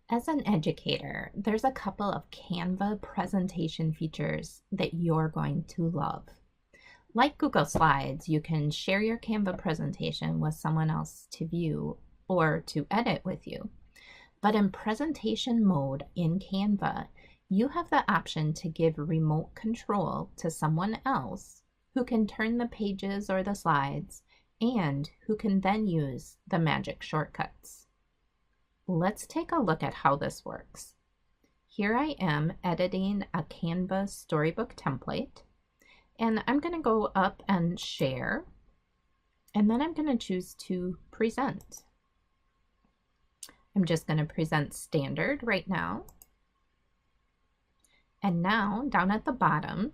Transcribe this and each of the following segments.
As an educator, there's a couple of Canva presentation features that you're going to love. Like Google Slides, you can share your Canva presentation with someone else to view or to edit with you. But in presentation mode in Canva, you have the option to give remote control to someone else who can turn the pages or the slides and who can then use the magic shortcuts. Let's take a look at how this works. Here I am editing a Canva storybook template, and I'm going to go up and share, and then I'm going to choose to present. I'm just going to present standard right now. And now down at the bottom,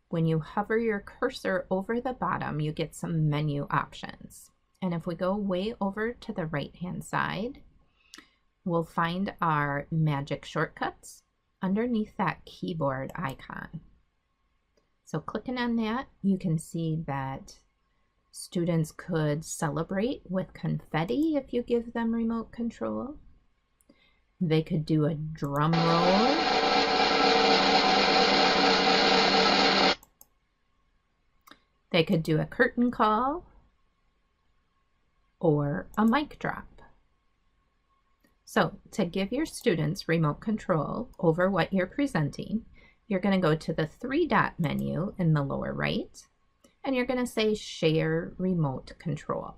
when you hover your cursor over the bottom, you get some menu options. And if we go way over to the right-hand side, we'll find our magic shortcuts underneath that keyboard icon. So clicking on that, you can see that students could celebrate with confetti if you give them remote control. They could do a drum roll. They could do a curtain call or a mic drop. So to give your students remote control over what you're presenting, you're going to go to the three-dot menu in the lower right, and you're going to say Share Remote Control.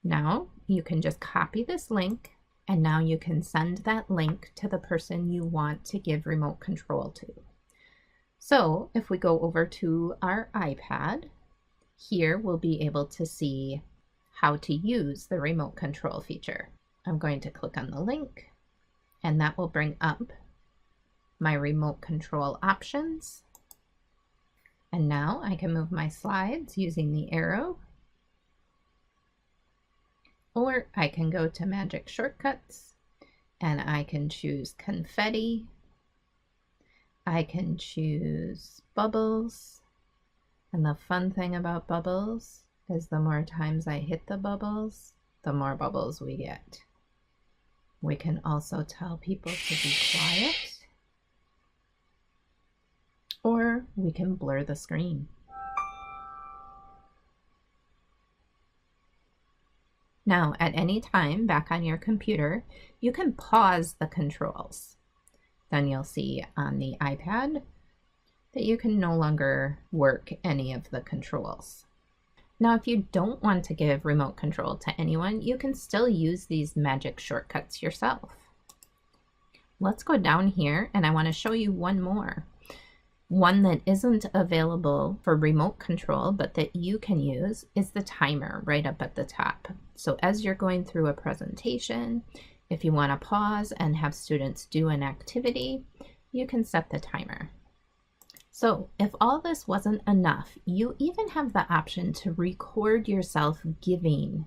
Now you can just copy this link, and now you can send that link to the person you want to give remote control to. So if we go over to our iPad, here we'll be able to see how to use the remote control feature. I'm going to click on the link, and that will bring up my remote control options. And now I can move my slides using the arrow, or I can go to Magic Shortcuts and I can choose confetti. I can choose bubbles. And the fun thing about bubbles is the more times I hit the bubbles, the more bubbles we get. We can also tell people to be quiet, or we can blur the screen. Now, at any time back on your computer, you can pause the controls. Then you'll see on the iPad that you can no longer work any of the controls. Now, if you don't want to give remote control to anyone, you can still use these magic shortcuts yourself. Let's go down here, and I want to show you one more. One that isn't available for remote control, but that you can use, is the timer right up at the top. So as you're going through a presentation, if you want to pause and have students do an activity, you can set the timer. So if all this wasn't enough, you even have the option to record yourself giving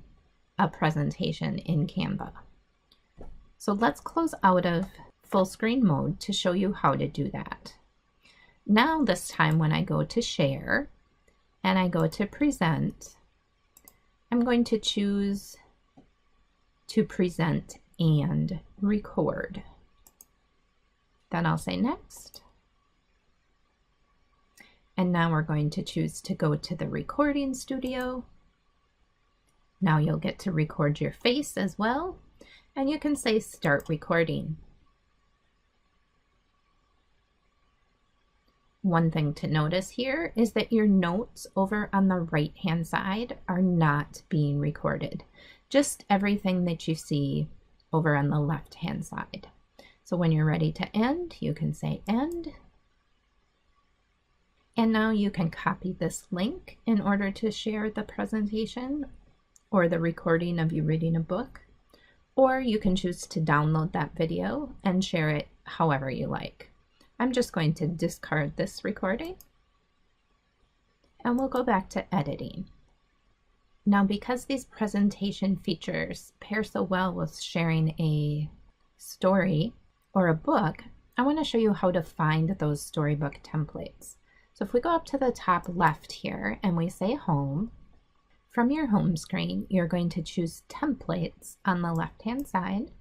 a presentation in Canva. So let's close out of full screen mode to show you how to do that. Now this time when I go to share and I go to present, I'm going to choose to present and record. Then I'll say next. And now we're going to choose to go to the recording studio. Now you'll get to record your face as well, and you can say start recording. One thing to notice here is that your notes over on the right-hand side are not being recorded, just everything that you see over on the left-hand side. So when you're ready to end, you can say end. And now you can copy this link in order to share the presentation or the recording of you reading a book, or you can choose to download that video and share it however you like. I'm just going to discard this recording, and we'll go back to editing. Now, because these presentation features pair so well with sharing a story or a book, I want to show you how to find those storybook templates. So if we go up to the top left here and we say home, from your home screen, you're going to choose templates on the left-hand side.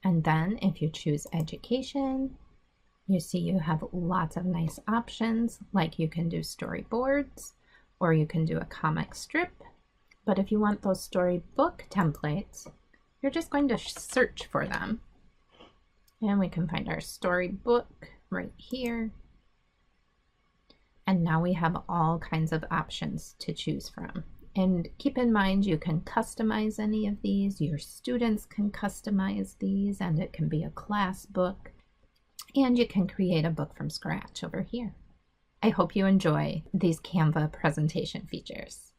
And then if you choose education, you see you have lots of nice options, like you can do storyboards or you can do a comic strip. But if you want those storybook templates, you're just going to search for them. And we can find our storybook right here. And now we have all kinds of options to choose from. And keep in mind, you can customize any of these. Your students can customize these, and it can be a class book. And you can create a book from scratch over here. I hope you enjoy these Canva presentation features.